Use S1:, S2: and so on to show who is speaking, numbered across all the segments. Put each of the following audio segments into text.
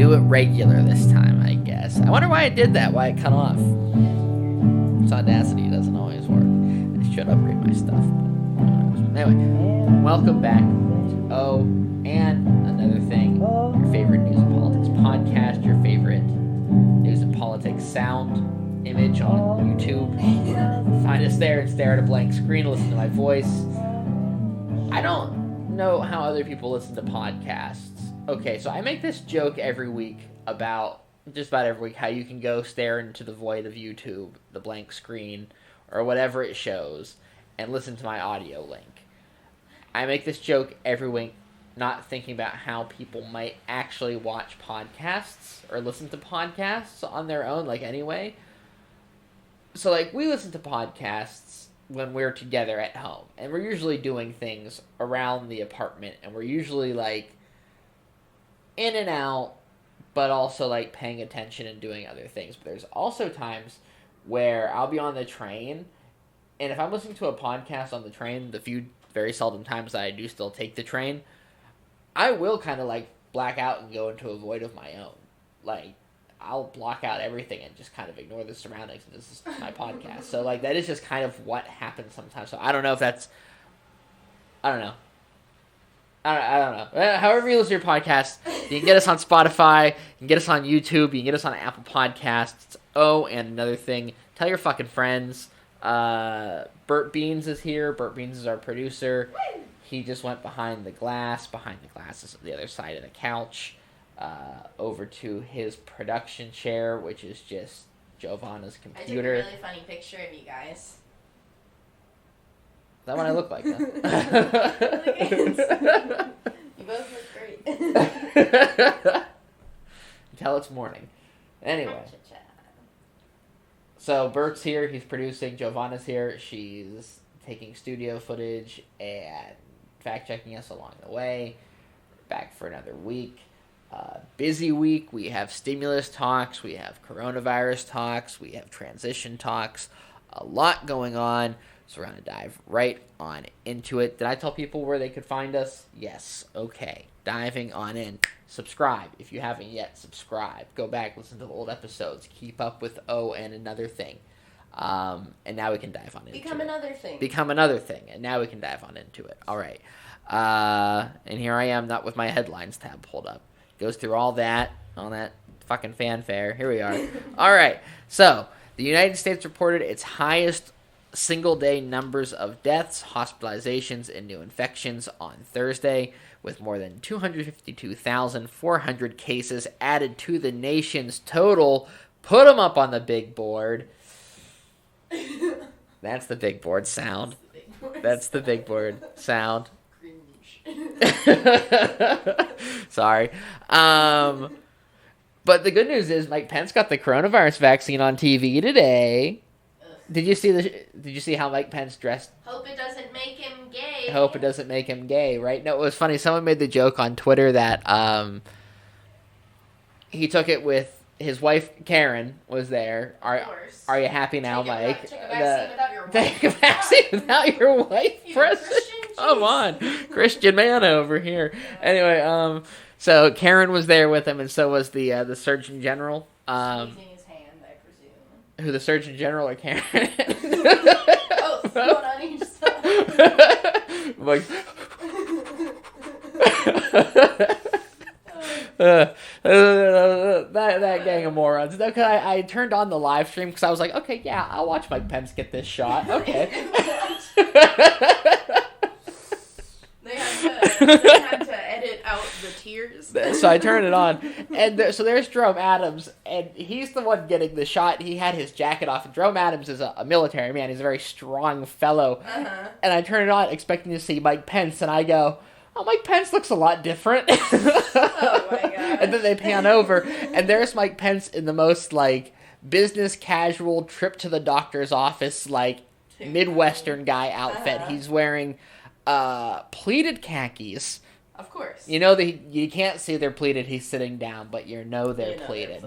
S1: do it regular this time, I guess. I wonder why I did that, why it cut off. It's Audacity, doesn't always work. I should upgrade my stuff. Anyway, welcome back to and another thing. Your favorite news and politics podcast, your favorite news and politics sound image on YouTube. Find us there and stare at a blank screen, listen to my voice. I don't know how other people listen to podcasts. Okay, so I make this joke every week just about every week, how you can go stare into the void of YouTube, the blank screen, or whatever it shows, and listen to my audio link. I make this joke every week, not thinking about how people might actually watch podcasts or listen to podcasts on their own, anyway. So, we listen to podcasts when we're together at home, and we're usually doing things around the apartment, and we're usually, in and out, but also, paying attention and doing other things. But there's also times where I'll be on the train, and if I'm listening to a podcast on the train, the few very seldom times that I do still take the train, I will kind of, black out and go into a void of my own. I'll block out everything and just kind of ignore the surroundings, and this is my podcast. So, that is just kind of what happens sometimes. So, I don't know if that's... I don't know. However you listen to your podcast, you can get us on Spotify, you can get us on YouTube, you can get us on Apple Podcasts. Oh, and another thing, tell your fucking friends. Bert Beans is here. Bert Beans is our producer. He just went behind the glass. Behind the glass is the other side of the couch. Over to his production chair, which is just Giovanna's computer.
S2: I took a really funny picture of you guys.
S1: Is that what I look like, huh?
S2: You both look great.
S1: Until it's morning. Anyway. So Bert's here, he's producing. Giovanna's here, she's taking studio footage and fact-checking us along the way. We're back for another week. Busy week. We have stimulus talks, we have coronavirus talks, we have transition talks. A lot going on. So we're going to dive right on into it. Did I tell people where they could find us? Yes. Okay. Diving on in. Subscribe. If you haven't yet, subscribe. Go back, listen to the old episodes. Keep up with and another thing. And now we can dive on into it. Become another thing. And now we can dive on into it. All right. And here I am, not with my headlines tab pulled up. Goes through all that fucking fanfare. Here we are. All right. So, the United States reported its highest single-day numbers of deaths, hospitalizations, and new infections on Thursday, with more than 252,400 cases added to the nation's total. Put them up on the big board. That's the big board sound. That's the big board sound. Sorry. But the good news is Mike Pence got the coronavirus vaccine on TV today. Did you see how Mike Pence dressed?
S2: Hope it doesn't make him gay.
S1: Hope it doesn't make him gay, right? No, it was funny. Someone made the joke on Twitter that he took it with his wife, Karen, was there. Are you happy now, Mike?
S2: Take a vaccine without your wife.
S1: Take a vaccine without your wife, President? Come on. Christian man over here. Anyway, so Karen was there with him, and so was the Surgeon General.
S2: Squeezing his hand, I presume.
S1: Who, the Surgeon General or Karen?
S2: Both. One on each side.
S1: Like, that gang of morons. Okay, I turned on the live stream because I was like, okay, yeah, I'll watch Mike Pence get this shot. Okay.
S2: They had to edit out the tears.
S1: So I turned it on, and so there's Jerome Adams, and he's the one getting the shot. He had his jacket off, and Jerome Adams is a military man. He's a very strong fellow. And I turned it on expecting to see Mike Pence, and I go, oh, Mike Pence looks a lot different.
S2: Oh, my God.
S1: And then they pan over, and there's Mike Pence in the most, business casual trip to the doctor's office, Midwestern guy outfit. He's wearing pleated khakis,
S2: Of course.
S1: You know that you can't see they're pleated. He's sitting down, but they're pleated.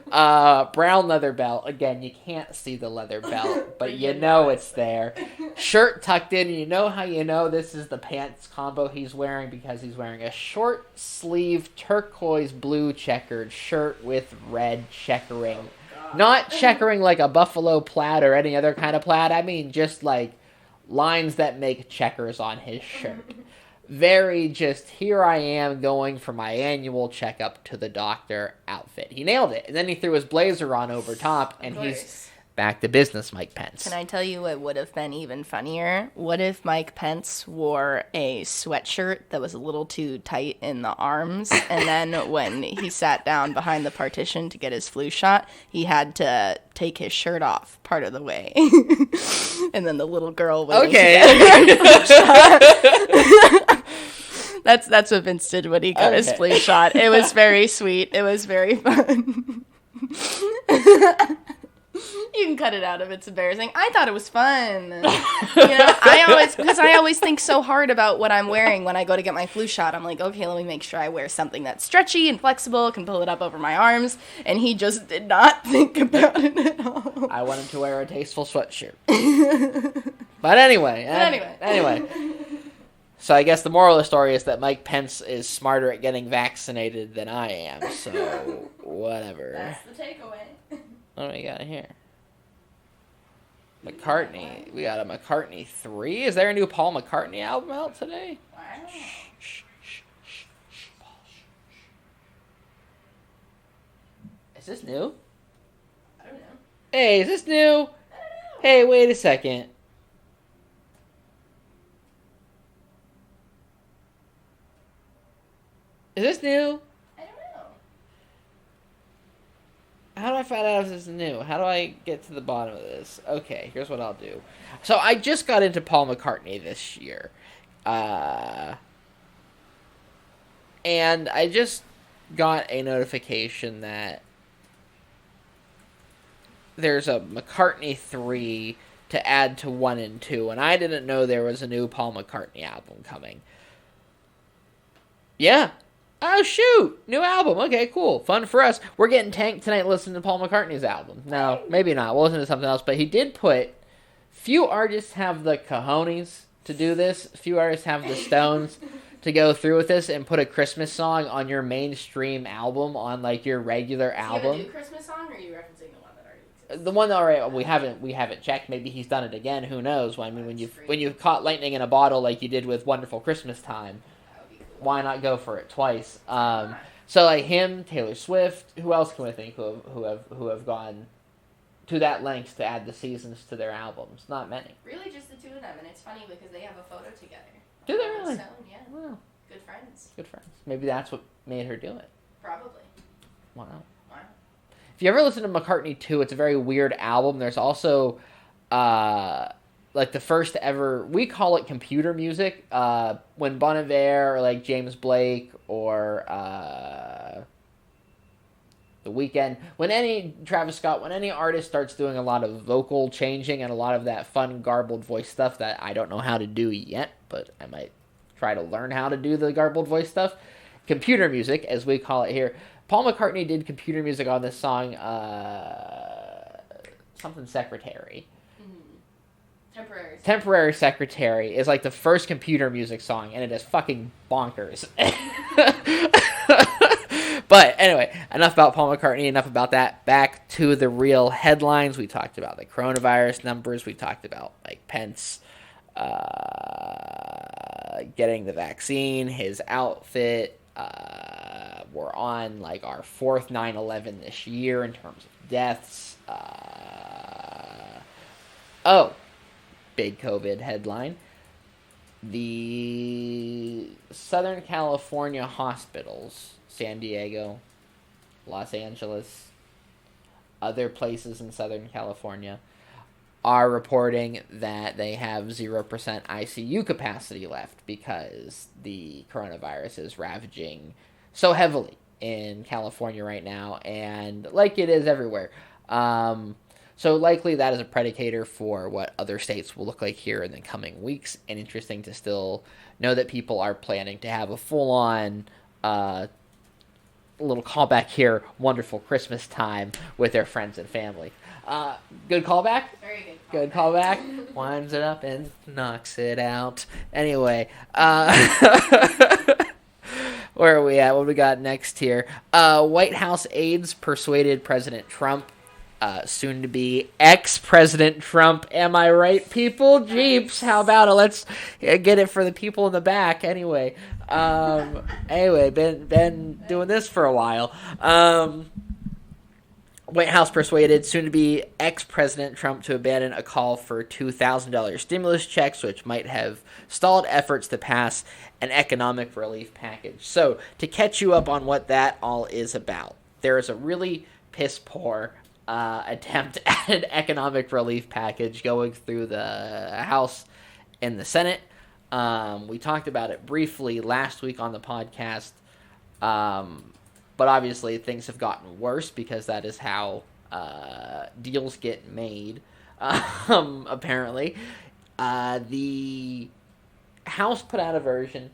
S1: Brown leather belt. Again, you can't see the leather belt, but you know it's there. Shirt tucked in. You know how you know this is the pants combo he's wearing because he's wearing a short sleeve turquoise blue checkered shirt with red checkering. Not checkering like a buffalo plaid or any other kind of plaid. I mean just like lines that make checkers on his shirt. Very just, here I am going for my annual checkup to the doctor outfit. He nailed it. And then he threw his blazer on over top, and he's back to business, Mike Pence.
S3: Can I tell you what would have been even funnier? What if Mike Pence wore a sweatshirt that was a little too tight in the arms, and then when he sat down behind the partition to get his flu shot, he had to take his shirt off part of the way. And then the little girl waiting to get her flu shot. That's what Vince did when he got his flu shot. It was very sweet. It was very fun. You can cut it out if it's embarrassing. I thought it was fun. I always think so hard about what I'm wearing when I go to get my flu shot. I'm like, okay, let me make sure I wear something that's stretchy and flexible, can pull it up over my arms. And he just did not think about it at all.
S1: I wanted to wear a tasteful sweatshirt. But anyway. So I guess the moral of the story is that Mike Pence is smarter at getting vaccinated than I am. So whatever.
S2: That's the takeaway.
S1: What do we got here? McCartney. We got a McCartney 3. Is there a new Paul McCartney album out today?
S2: Wow.
S1: Is this new?
S2: I don't know.
S1: Hey, is this new?
S2: I don't know.
S1: Hey, wait a second. Is this new?
S2: I don't know.
S1: How do I find out if this is new? How do I get to the bottom of this? Okay, here's what I'll do. So I just got into Paul McCartney this year. And I just got a notification that there's a McCartney 3 to add to 1 and 2. And I didn't know there was a new Paul McCartney album coming. Yeah. Oh, shoot. New album. Okay, cool. Fun for us. We're getting tanked tonight listening to Paul McCartney's album. No, maybe not. We'll listen to something else. But he did put... Few artists have the cojones to do this. Few artists have the stones to go through with this and put a Christmas song on your mainstream album, on, like, your regular album.
S2: Is he gonna do a Christmas song, or are you referencing the one that already exists?
S1: The one that already... We haven't checked. Maybe he's done it again. Who knows? Well, I mean, when you caught lightning in a bottle like you did with Wonderful Christmas Time... Why not go for it twice? So like him, Taylor Swift. Who else can we think who have gone to that length to add the seasons to their albums? Not many.
S2: Really, just the two of them, and it's funny because they have a photo together.
S1: Do they really?
S2: Stone, yeah.
S1: Wow.
S2: Good friends.
S1: Good friends. Maybe that's what made her do it.
S2: Probably.
S1: Wow.
S2: Wow.
S1: If you ever listen to McCartney 2, it's a very weird album. There's also like the first ever, we call it computer music, when Bon Iver or like James Blake or The Weeknd, Travis Scott, when any artist starts doing a lot of vocal changing and a lot of that fun garbled voice stuff that I don't know how to do yet, but I might try to learn how to do the garbled voice stuff. Computer music, as we call it here. Paul McCartney did computer music on this song, something Secretary. Temporary Secretary is like the first computer music song, and it is fucking bonkers. But anyway, enough about Paul McCartney, enough about that. Back to the real headlines. We talked about the coronavirus numbers. We talked about Mike Pence getting the vaccine, his outfit. We're on like our fourth 9/11 this year in terms of deaths. Big COVID headline. The Southern California hospitals, San Diego, Los Angeles, other places in Southern California, are reporting that they have 0% ICU capacity left because the coronavirus is ravaging so heavily in California right now, and like it is everywhere. So likely that is a predicator for what other states will look like here in the coming weeks. And interesting to still know that people are planning to have a full-on little callback here, wonderful Christmas time with their friends and family. Good callback?
S2: Very
S1: Good callback. Winds it up and knocks it out. Anyway, where are we at? What do we got next here? White House aides persuaded President Trump, soon to be ex-President Trump. Am I right, people? Jeeps. How about it? Let's get it for the people in the back. Anyway, been doing this for a while. White House persuaded soon-to-be ex-President Trump to abandon a call for $2,000 stimulus checks, which might have stalled efforts to pass an economic relief package. So, to catch you up on what that all is about, there is a really piss-poor attempt at an economic relief package going through the House and the Senate. We talked about it briefly last week on the podcast. But obviously things have gotten worse because that is how deals get made, apparently. The House put out a version.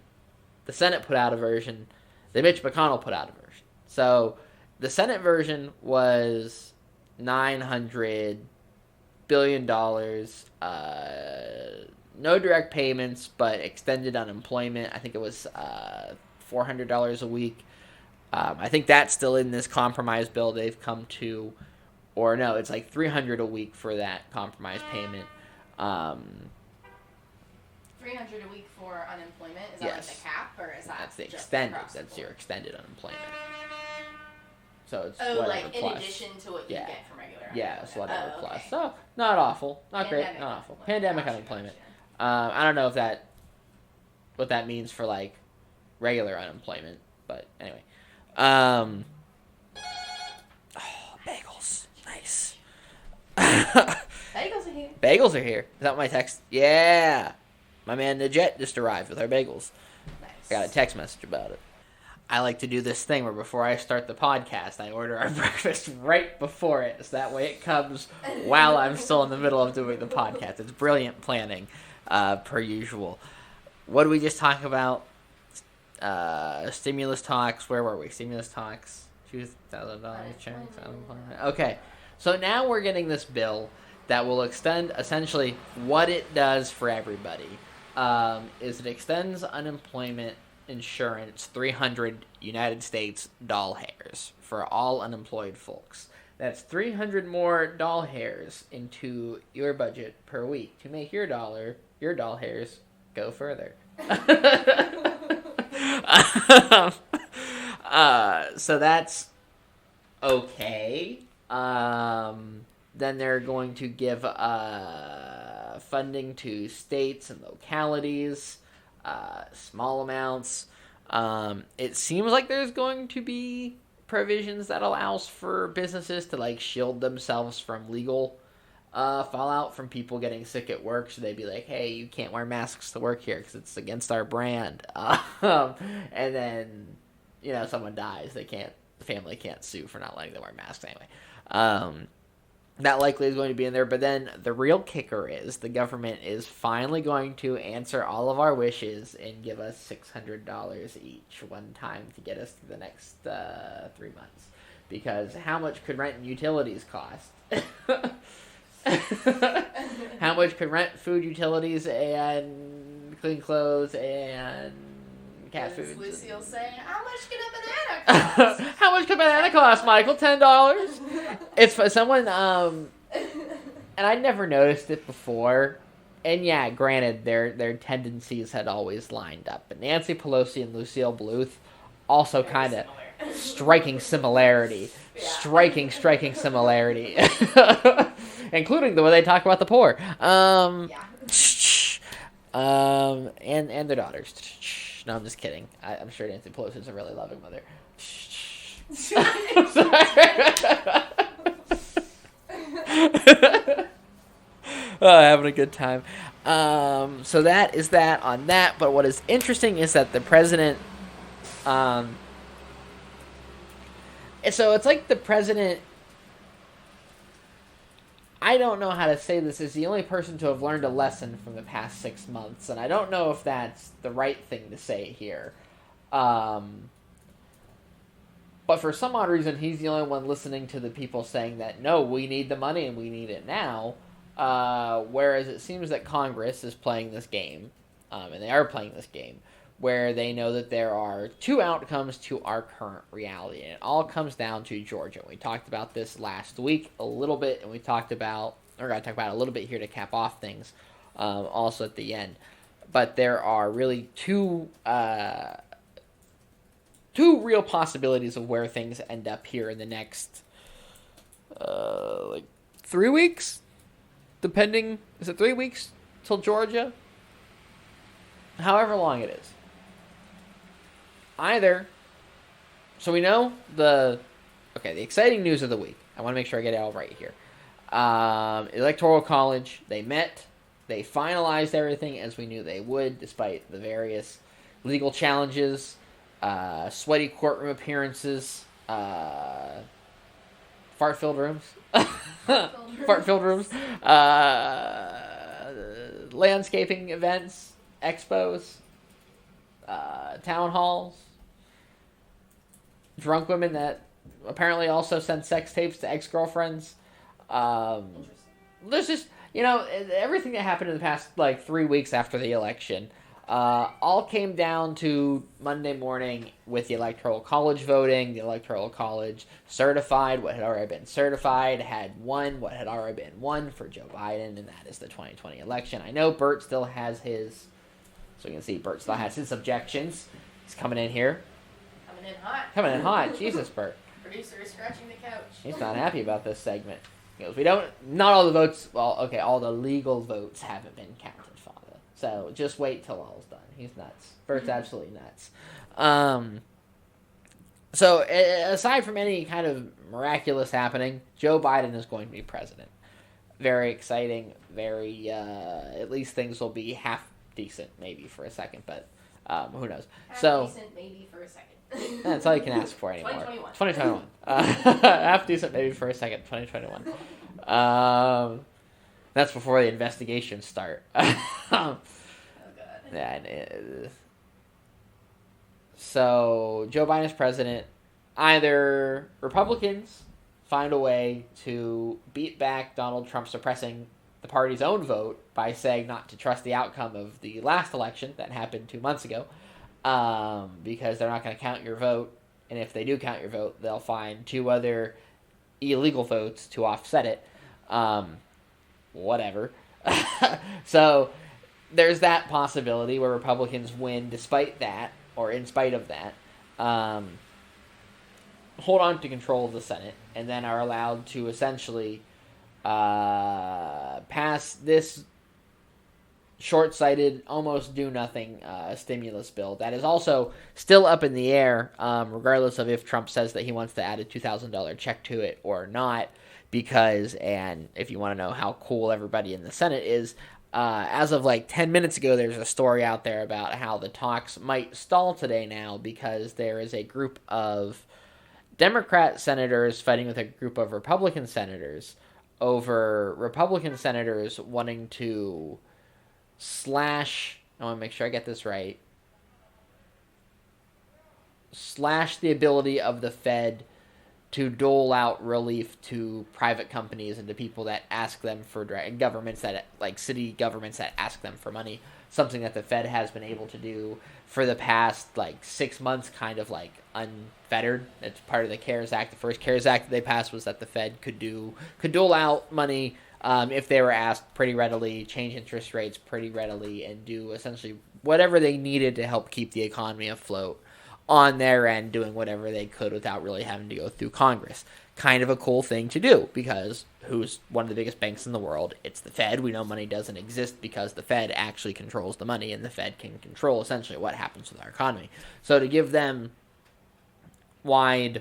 S1: The Senate put out a version. The Mitch McConnell put out a version. So the Senate version was $900 billion. No direct payments, but extended unemployment. I think it was $400 a week. I think that's still in this compromise bill they've come to, or no, it's like $300 a week for that compromise payment.
S2: $300 a week for unemployment? Is that like the cap, or is that
S1: that's the
S2: just
S1: extended?
S2: across the
S1: That's
S2: board?
S1: your extended unemployment. So it's
S2: like
S1: whatever
S2: in
S1: plus.
S2: addition to what you get from regular
S1: Yeah,
S2: unemployment.
S1: it's whatever
S2: Oh,
S1: plus.
S2: okay.
S1: So not awful, not
S2: Pandemic
S1: great, not awful.
S2: unemployment.
S1: Pandemic
S2: Gotcha,
S1: unemployment.
S2: gotcha.
S1: I don't know if what that means for like regular unemployment, but anyway. Bagels, nice.
S2: Bagels are here.
S1: Bagels are here. Is that my text? Yeah, my man the Jet just arrived with our bagels.
S2: Nice.
S1: I got a text message about it. I like to do this thing where before I start the podcast, I order our breakfast right before it, so that way it comes while I'm still in the middle of doing the podcast. It's brilliant planning, per usual. What did we just talk about? Stimulus talks. Where were we? Stimulus talks. $2,000 checks. Unemployment. Okay, so now we're getting this bill that will extend essentially what it does for everybody. Is it extends unemployment insurance 300 United States doll hairs for all unemployed folks. That's 300 more doll hairs into your budget per week to make your doll hairs go further. So that's okay. Then they're going to give funding to states and localities, small amounts. It seems like there's going to be provisions that allows for businesses to like shield themselves from legal fallout from people getting sick at work. So they'd be like, hey, you can't wear masks to work here because it's against our brand. And then, someone dies. The family can't sue for not letting them wear masks anyway. That likely is going to be in there. But then the real kicker is the government is finally going to answer all of our wishes and give us $600 each one time to get us to the next 3 months. Because how much could rent and utilities cost? How much could rent, food, utilities, and clean clothes, and cat food?
S2: Lucille saying, how much could a banana cost?
S1: How much could a banana cost, Michael? $10? It's for someone, and I'd never noticed it before. And yeah, granted, their tendencies had always lined up. But Nancy Pelosi and Lucille Bluth also kind of striking similarity.
S2: Yeah.
S1: Striking similarity. Including the way they talk about the poor.
S2: Yeah.
S1: And their daughters. No, I'm just kidding. I'm sure Nancy Pelosi is a really loving mother. Having a good time. So that is that on that. But what is interesting is that the president. So it's like the president. I don't know how to say this, is the only person to have learned a lesson from the past 6 months, and I don't know if that's the right thing to say here. But for some odd reason, he's the only one listening to the people saying that, no, we need the money and we need it now. Whereas it seems that Congress is playing this game, and they are playing this game, where they know that there are two outcomes to our current reality, and it all comes down to Georgia. We talked about this last week a little bit, and we're going to talk about it a little bit here to cap off things, also at the end. But there are really two real possibilities of where things end up here in the next 3 weeks, depending. Is it 3 weeks till Georgia? However long it is. Either, so we know the exciting news of the week. I want to make sure I get it all right here. Electoral College, they met, they finalized everything as we knew they would, despite the various legal challenges, sweaty courtroom appearances, fart-filled rooms, landscaping events, expos, town halls, drunk women that apparently also sent sex tapes to ex-girlfriends. There's just, everything that happened in the past, 3 weeks after the election, all came down to Monday morning with the Electoral College voting. The Electoral College certified what had already been certified, had won what had already been won for Joe Biden, and that is the 2020 election. I know Bert still has his, so you can see Bert still has his objections. He's coming in here. Coming in hot. Jesus, Bert.
S2: Producer is scratching the couch.
S1: He's not happy about this segment. He goes, not all the votes, all the legal votes haven't been counted, Father. So just wait till all's done. He's nuts. Bert's absolutely nuts. So aside from any kind of miraculous happening, Joe Biden is going to be president. Very exciting. Very, at least things will be half decent maybe for a second, but who knows.
S2: Half decent maybe for a second.
S1: That's all you can ask for anymore.
S2: 2021.
S1: Half decent maybe for a second. 2021. That's before the investigations start.
S2: Oh god.
S1: Yeah. So Joe Biden is president. Either Republicans find a way to beat back Donald Trump suppressing the party's own vote by saying not to trust the outcome of the last election that happened 2 months ago, because they're not going to count your vote, and if they do count your vote, they'll find 2 other illegal votes to offset it. Whatever. So there's that possibility where Republicans win despite that, or in spite of that, hold on to control of the Senate, and then are allowed to essentially pass this short-sighted, almost do-nothing stimulus bill that is also still up in the air, regardless of if Trump says that he wants to add a $2,000 check to it or not, because, and if you want to know how cool everybody in the Senate is, as of 10 minutes ago, there's a story out there about how the talks might stall today now because there is a group of Democrat senators fighting with a group of Republican senators over Republican senators wanting to slash, I want to make sure I get this right, slash the ability of the Fed to dole out relief to private companies and to people that ask them for, governments that, city governments that ask them for money, something that the Fed has been able to do for the past, 6 months, kind of, unfettered. It's part of the CARES Act. The first CARES Act that they passed was that the Fed could dole out money if they were asked pretty readily, change interest rates pretty readily, and do essentially whatever they needed to help keep the economy afloat on their end, doing whatever they could without really having to go through Congress. Kind of a cool thing to do, because who's one of the biggest banks in the world? It's the Fed. We know money doesn't exist because the Fed actually controls the money, and the Fed can control essentially what happens with our economy. So to give them a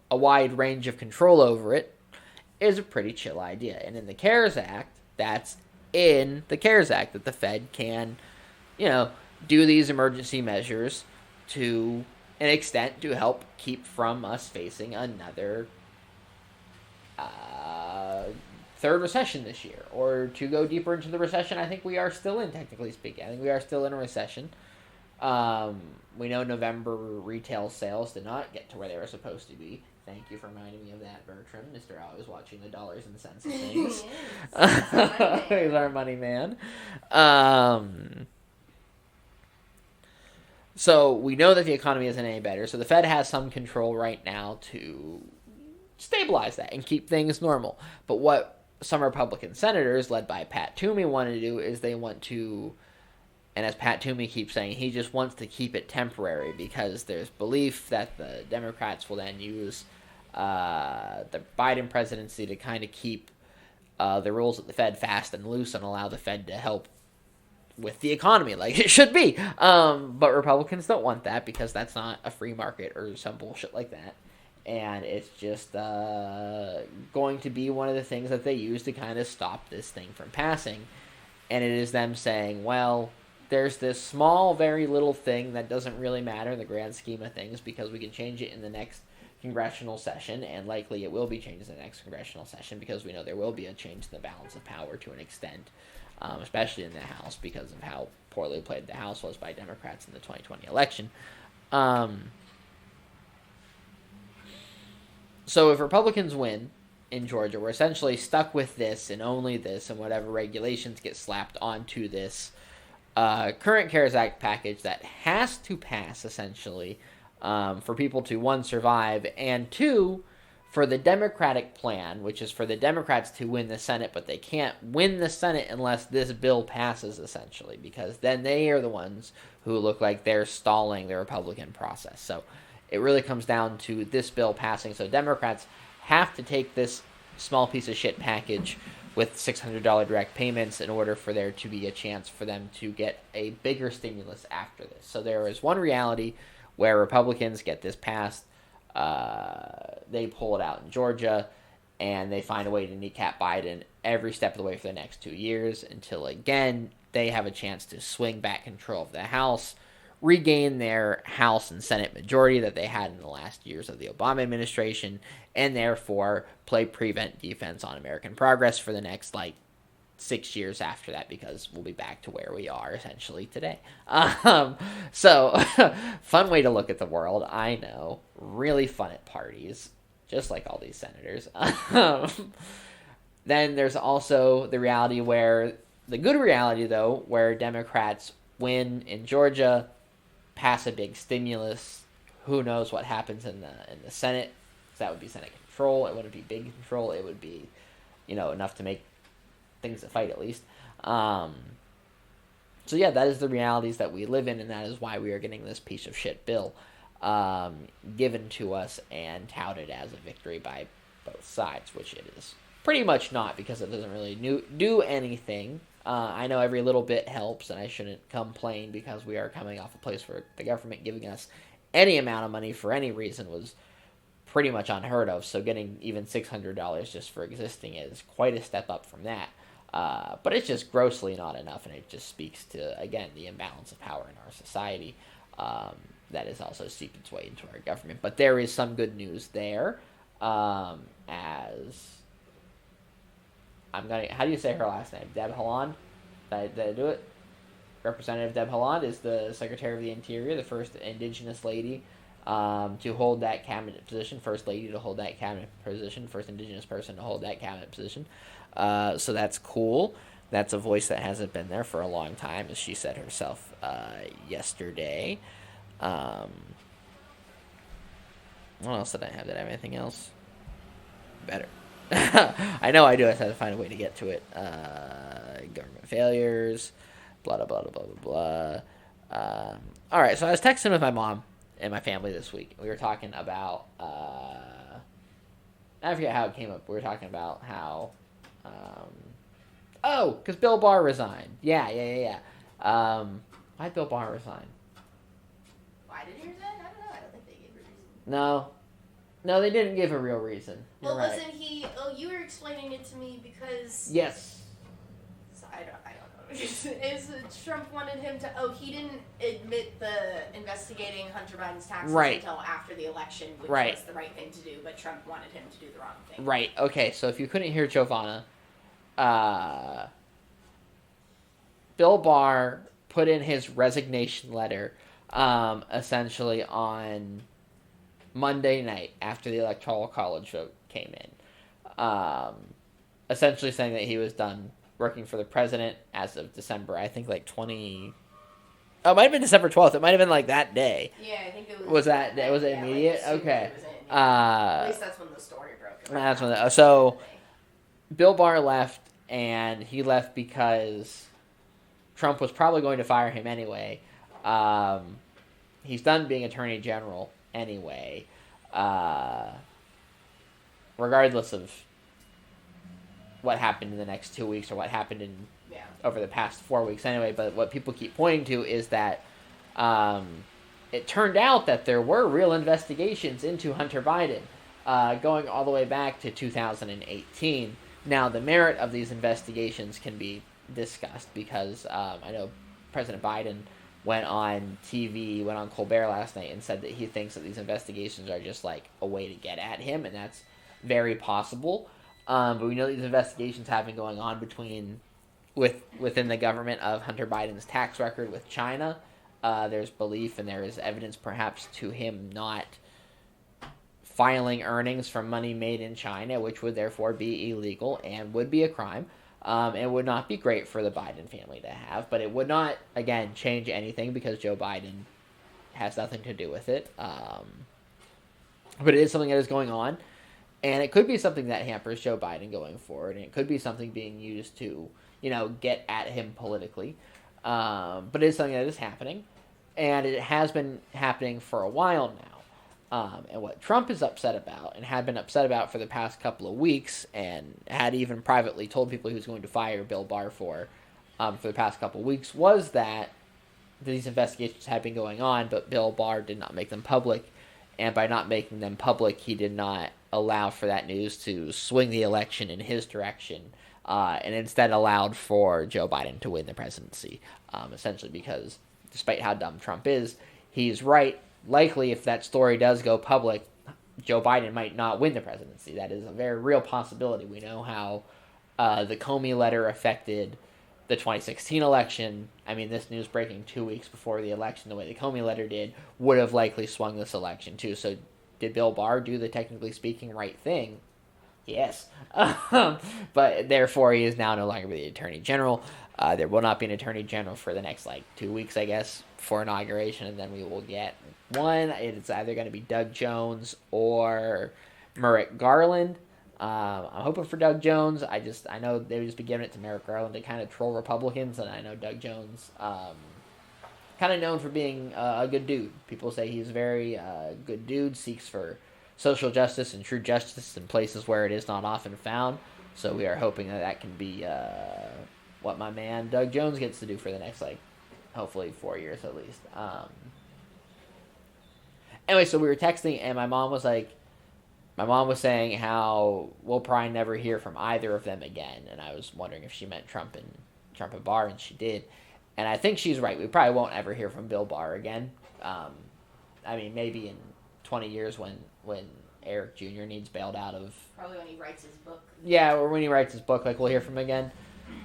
S1: wide range of control over it is a pretty chill idea. And in the CARES Act, that's in the CARES Act, that the Fed can, do these emergency measures to an extent to help keep from us facing another third recession this year. Or to go deeper into the recession, I think we are still in, technically speaking. I think we are still in a recession. We know November retail sales did not get to where they were supposed to be. Thank you for reminding me of that, Bertram. Mr. Always watching the dollars and cents of things. He's our money man. So we know that the economy isn't any better. So the Fed has some control right now to stabilize that and keep things normal. But what some Republican senators, led by Pat Toomey, want to do is they want to, and as Pat Toomey keeps saying, he just wants to keep it temporary because there's belief that the Democrats will then use the Biden presidency to kind of keep the rules of the Fed fast and loose and allow the Fed to help with the economy like it should be. But Republicans don't want that because that's not a free market or some bullshit like that. And it's just going to be one of the things that they use to kind of stop this thing from passing. And it is them saying, well, there's this small, very little thing that doesn't really matter in the grand scheme of things because we can change it in the next congressional session, and likely it will be changed in the next congressional session because we know there will be a change in the balance of power to an extent, especially in the House because of how poorly played the House was by Democrats in the 2020 election. So if Republicans win in Georgia, we're essentially stuck with this and only this and whatever regulations get slapped onto this current CARES Act package that has to pass, essentially, for people to, one, survive, and two, for the Democratic plan, which is for the Democrats to win the Senate, but they can't win the Senate unless this bill passes, essentially, because then they are the ones who look like they're stalling the Republican process. So it really comes down to this bill passing. So Democrats have to take this small piece of shit package with $600 direct payments in order for there to be a chance for them to get a bigger stimulus after this. So there is one reality where Republicans get this passed, they pull it out in Georgia, and they find a way to kneecap Biden every step of the way for the next 2 years until, again, they have a chance to swing back control of the House, regain their House and Senate majority that they had in the last years of the Obama administration, and therefore play prevent defense on American progress for the next, 6 years after that, because we'll be back to where we are essentially today. So fun way to look at the world, I know. Really fun at parties, just like all these senators. Then there's also the reality the good reality though, where Democrats win in Georgia, pass a big stimulus. Who knows what happens in the Senate? That would be Senate control. It wouldn't be big control. It would be, enough to make things to fight at least. So yeah, that is the realities that we live in, and that is why we are getting this piece of shit bill given to us and touted as a victory by both sides, which it is pretty much not, because it doesn't really do anything. I know every little bit helps, and I shouldn't complain because we are coming off a place where the government giving us any amount of money for any reason was pretty much unheard of. So getting even $600 just for existing is quite a step up from that. But it's just grossly not enough, and it just speaks to, again, the imbalance of power in our society that has also seeped its way into our government. But there is some good news there, as how do you say her last name? Deb Haaland? Did I do it? Representative Deb Haaland is the Secretary of the Interior, the first Indigenous lady to hold that cabinet position, first lady to hold that cabinet position, first Indigenous person to hold that cabinet position. So that's cool. That's a voice that hasn't been there for a long time, as she said herself yesterday. What else did I have? Did I have anything else? Better. I know I do. I have to find a way to get to it. Government failures. Blah, blah, blah, blah, blah, blah. All right, so I was texting with my mom and my family this week. We were talking about... I forget how it came up. We were talking about how... because Bill Barr resigned. Yeah. Why'd Bill Barr resign?
S2: Why did he resign? I don't know. I don't think they gave a reason.
S1: No, they didn't give a real reason. You're
S2: Well,
S1: right.
S2: wasn't he... Oh, you were explaining it to me because...
S1: Yes.
S2: So I don't know. Trump wanted him to... Oh, he didn't admit the investigating Hunter Biden's taxes until after the election, which was the right thing to do, but Trump wanted him to do the wrong thing.
S1: Right. Okay, so if you couldn't hear Giovanna, Bill Barr put in his resignation letter essentially on Monday night after the Electoral College vote came in. Essentially saying that he was done working for the president as of December, I think, like 20... Oh, it might have been December 12th. It might have been, like, that day.
S2: Yeah, I think it was...
S1: Was that day? Was it immediate?
S2: Like,
S1: okay.
S2: it was in, yeah. At least that's when the story broke.
S1: That's when so, Bill Barr left, and he left because Trump was probably going to fire him anyway. He's done being Attorney General anyway. Regardless of what happened in the next 2 weeks or what happened over the past 4 weeks anyway. But what people keep pointing to is that it turned out that there were real investigations into Hunter Biden going all the way back to 2018. Now, the merit of these investigations can be discussed because I know President Biden went on TV, went on Colbert last night and said that he thinks that these investigations are just like a way to get at him, and that's very possible. But we know these investigations have been going on within the government of Hunter Biden's tax record with China. There's belief and there is evidence perhaps to him not filing earnings from money made in China, which would therefore be illegal and would be a crime. It would not be great for the Biden family to have, but it would not, again, change anything because Joe Biden has nothing to do with it. But it is something that is going on, and it could be something that hampers Joe Biden going forward, and it could be something being used to, get at him politically. But it is something that is happening, and it has been happening for a while now. And what Trump is upset about, and had been upset about for the past couple of weeks, and had even privately told people he was going to fire Bill Barr for the past couple of weeks, was that these investigations had been going on, but Bill Barr did not make them public. And by not making them public, he did not allow for that news to swing the election in his direction, and instead allowed for Joe Biden to win the presidency, essentially because, despite how dumb Trump is, he's right. Likely, if that story does go public, Joe Biden might not win the presidency. That is a very real possibility. We know how the Comey letter affected the 2016 election. I mean, this news breaking 2 weeks before the election, the way the Comey letter did, would have likely swung this election too. So did Bill Barr do the technically speaking right thing? Yes. But therefore, he is now no longer the Attorney General. There will not be an Attorney General for the next 2 weeks, I guess, for inauguration, and then we will get one. It's either going to be Doug Jones or Merrick Garland. I'm hoping for Doug Jones. I know they would just be giving it to Merrick Garland to kind of troll Republicans, and I know Doug Jones, kind of known for being a good dude. People say he's a very good dude, seeks for social justice and true justice in places where it is not often found. So we are hoping that can be what my man Doug Jones gets to do for the next, hopefully 4 years at least. Anyway, so we were texting, and my mom was saying how we'll probably never hear from either of them again, and I was wondering if she meant Trump and Barr, and she did. And I think she's right. We probably won't ever hear from Bill Barr again. Maybe in 20 years when Eric Jr. needs bailed out of...
S2: Probably when he writes his book.
S1: Yeah, or when he writes his book, we'll hear from him again.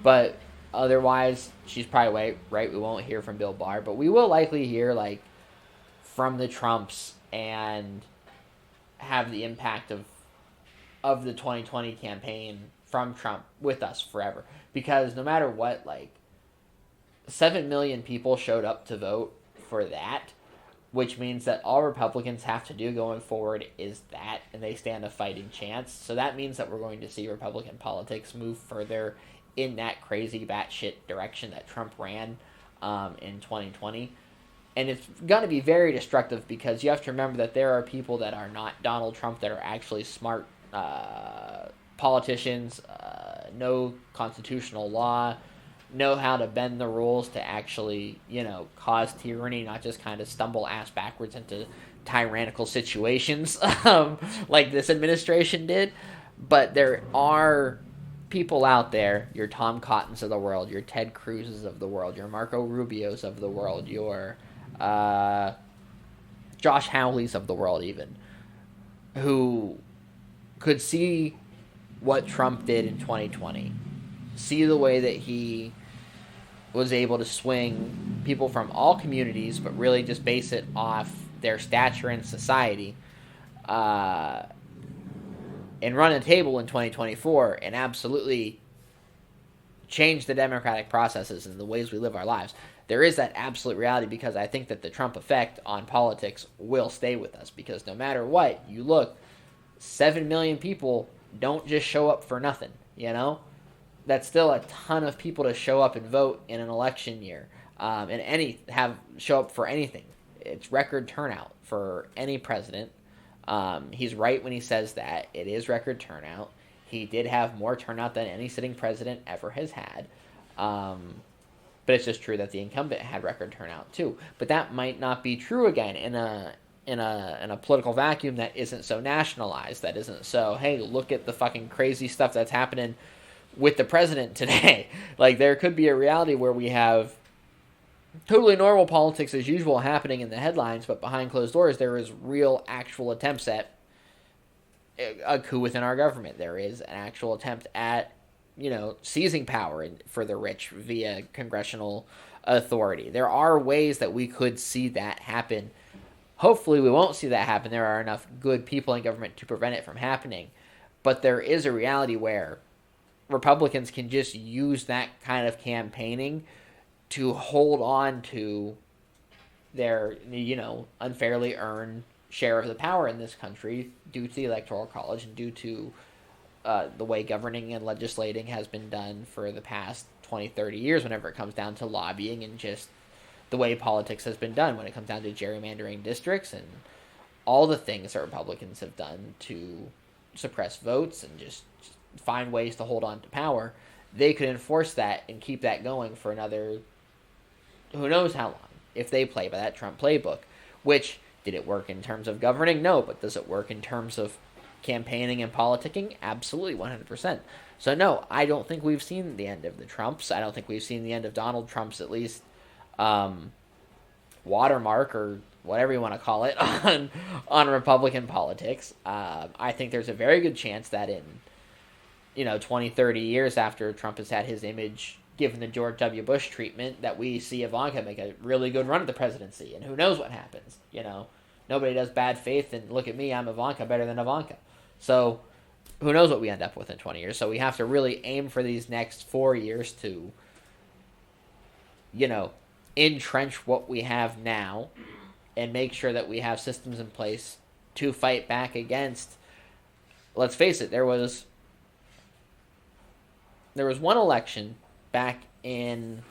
S1: But otherwise, she's probably right. We won't hear from Bill Barr, but we will likely hear, from the Trumps and have the impact of the 2020 campaign from Trump with us forever. Because no matter what, 7 million people showed up to vote for that, which means that all Republicans have to do going forward is that, and they stand a fighting chance. So that means that we're going to see Republican politics move further in that crazy batshit direction that Trump ran in 2020. And it's going to be very destructive because you have to remember that there are people that are not Donald Trump that are actually smart politicians, know constitutional law, know how to bend the rules to actually, cause tyranny, not just kind of stumble ass backwards into tyrannical situations like this administration did. But there are people out there, your Tom Cottons of the world, your Ted Cruz's of the world, your Marco Rubio's of the world, your Josh Hawley's of the world even, who could see what Trump did in 2020 see the way that he was able to swing people from all communities, but really just base it off their stature in society, and run a table in 2024 and absolutely change the democratic processes and the ways we live our lives. There is that absolute reality, because I think that the Trump effect on politics will stay with us, because no matter what you look, 7 million people don't just show up for nothing, you know? That's still a ton of people to show up and vote in an election year, and show up for anything. It's record turnout for any president. He's right when he says that it is record turnout. He did have more turnout than any sitting president ever has had, but it's just true that the incumbent had record turnout too. But that might not be true again in a political vacuum that isn't so nationalized. That isn't so, hey, look at the fucking crazy stuff that's happening with the president today. Like, there could be a reality where we have totally normal politics as usual happening in the headlines, but behind closed doors there is real actual attempts at a coup within our government. There is an actual attempt at, seizing power for the rich via congressional authority. There are ways that we could see that happen. Hopefully we won't see that happen. There are enough good people in government to prevent it from happening. But there is a reality where Republicans can just use that kind of campaigning to hold on to their, unfairly earned share of the power in this country due to the Electoral College and due to the way governing and legislating has been done for the past 20, 30 years whenever it comes down to lobbying and just the way politics has been done when it comes down to gerrymandering districts and all the things that Republicans have done to suppress votes and just find ways to hold on to power. They could enforce that and keep that going for another who knows how long if they play by that Trump playbook. Which, did it work in terms of governing? No. But does it work in terms of campaigning and politicking? Absolutely, 100%. So no, I don't think we've seen the end of the Trumps. I don't think we've seen the end of Donald Trump's, at least, watermark or whatever you want to call it on Republican politics. I think there's a very good chance that in 20, 30 years after Trump has had his image given the George W. Bush treatment, that we see Ivanka make a really good run at the presidency, and who knows what happens, Nobody does bad faith, and look at me, I'm Ivanka, better than Ivanka. So, who knows what we end up with in 20 years. So we have to really aim for these next 4 years to, entrench what we have now and make sure that we have systems in place to fight back against, let's face it, there was one election back in,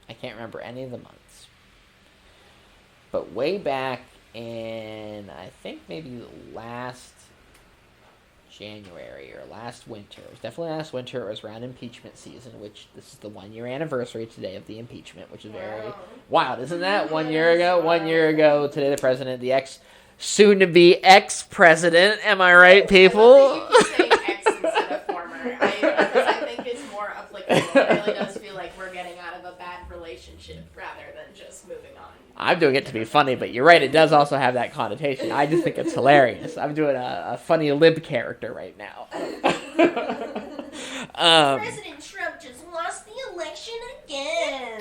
S1: I can't remember any of the months, but way back in, I think maybe last January or last winter. It was definitely last winter. It was around impeachment season, which this is the 1 year anniversary today of the impeachment, which is very wild, isn't that? 1 year ago, 1 year ago today, the president, the soon-to-be ex-president. Am I right, people?
S2: I love that you keep saying ex instead of former. Because I think it's more applicable. It really does feel like we're getting out of a bad relationship rather than just moving on.
S1: I'm doing it to be funny, but you're right, it does also have that connotation. I just think it's hilarious. I'm doing a funny lib character right now.
S2: President Trump just lost the election again.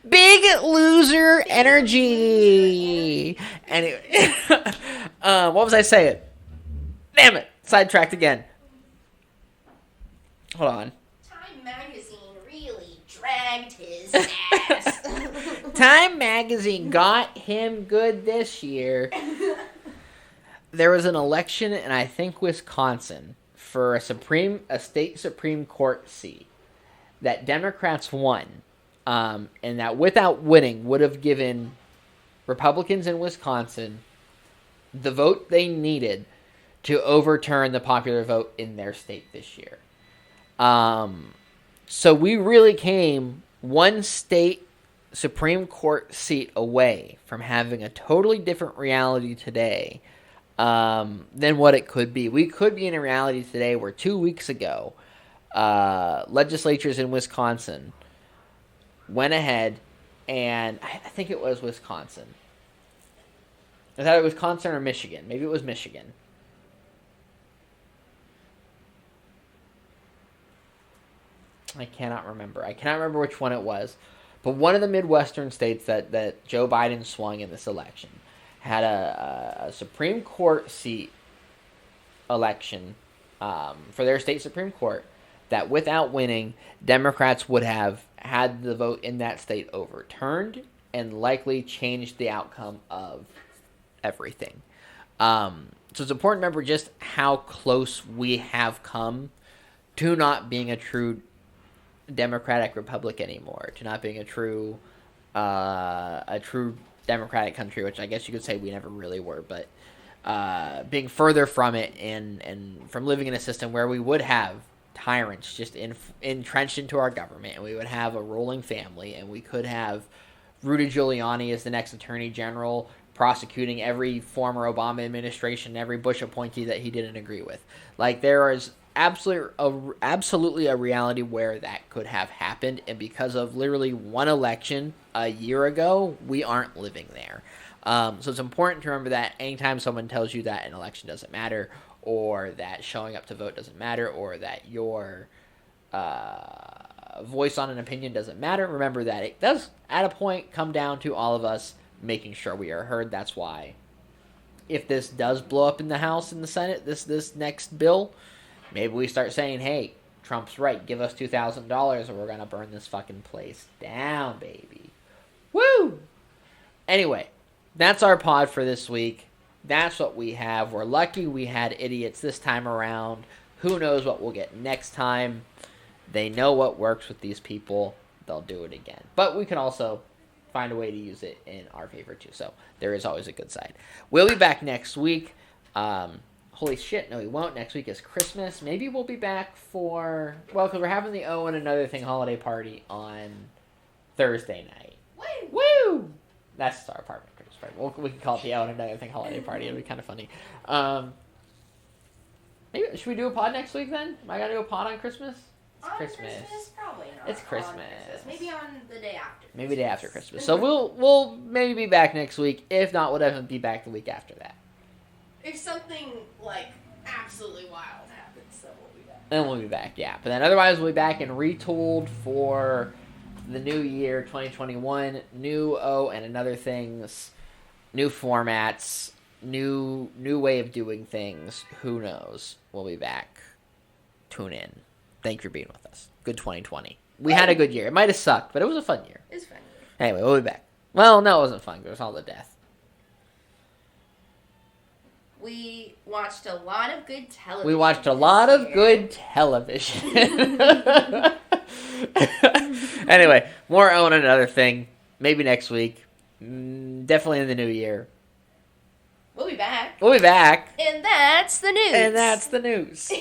S1: Big loser energy. Anyway, what was I saying? Damn it, sidetracked again. Hold on.
S2: Time magazine really dragged his ass.
S1: Time magazine got him good this year. There was an election in, I think, Wisconsin for a state Supreme Court seat that Democrats won, and that without winning would have given Republicans in Wisconsin the vote they needed to overturn the popular vote in their state this year. So we really came one state Supreme Court seat away from having a totally different reality today than what it could be. We could be in a reality today where 2 weeks ago, legislatures in Wisconsin went ahead and I think it was Wisconsin. I thought it was Wisconsin or Michigan. Maybe it was Michigan. I cannot remember. I cannot remember which one it was. But one of the Midwestern states that Joe Biden swung in this election had a Supreme Court seat election for their state Supreme Court that without winning, Democrats would have had the vote in that state overturned and likely changed the outcome of everything. So it's important to remember just how close we have come to not being a true democratic republic anymore, to not being a true democratic country, which I guess you could say we never really were, but being further from it and from living in a system where we would have tyrants just entrenched into our government, and we would have a ruling family, and we could have Rudy Giuliani as the next attorney general prosecuting every former Obama administration, every Bush appointee that he didn't agree with. Like, there is absolutely a reality where that could have happened, and because of literally one election a year ago, we aren't living there. So it's important to remember that anytime someone tells you that an election doesn't matter, or that showing up to vote doesn't matter, or that your voice on an opinion doesn't matter, remember that it does at a point come down to all of us making sure we are heard. That's why if this does blow up in the House and the Senate, this next bill, maybe we start saying, hey, Trump's right, give us $2,000 or we're going to burn this fucking place down, baby. Woo! Anyway, that's our pod for this week. That's what we have. We're lucky we had idiots this time around. Who knows what we'll get next time. They know what works with these people. They'll do it again. But we can also find a way to use it in our favor too. So there is always a good side. We'll be back next week. Holy shit, no we won't. Next week is Christmas. Maybe we'll be back for, well, because we're having the Oh and Another Thing holiday party on Thursday night.
S2: Woo!
S1: Woo! That's our apartment Christmas party. We can call it the Oh and Another Thing holiday party. It'll be kind of funny. Maybe should we do a pod next week then? Am I gonna do a pod on Christmas? It's
S2: on
S1: Christmas.
S2: Probably not.
S1: It's Christmas.
S2: On Christmas. Maybe on the day after.
S1: Maybe the day after Christmas. So we'll maybe be back next week. If not, we'll definitely be back the week after that.
S2: If something like absolutely wild happens, then we'll be back.
S1: Then we'll be back, yeah. But then otherwise we'll be back and retooled for the new year, 2021. New Oh and Another Things, new formats, new way of doing things. Who knows? We'll be back. Tune in. Thank you for being with us. Good 2020. We had a good year. It might have sucked, but it was a fun year.
S2: It's fun.
S1: Anyway, we'll be back. Well, no, it wasn't fun. It was all the death.
S2: We watched a lot of good television.
S1: We watched a lot of good television. Anyway, more Oh and Another Thing. Maybe next week. Definitely in the new year.
S2: We'll be back.
S1: We'll be back.
S2: And that's the news.
S1: And that's the news.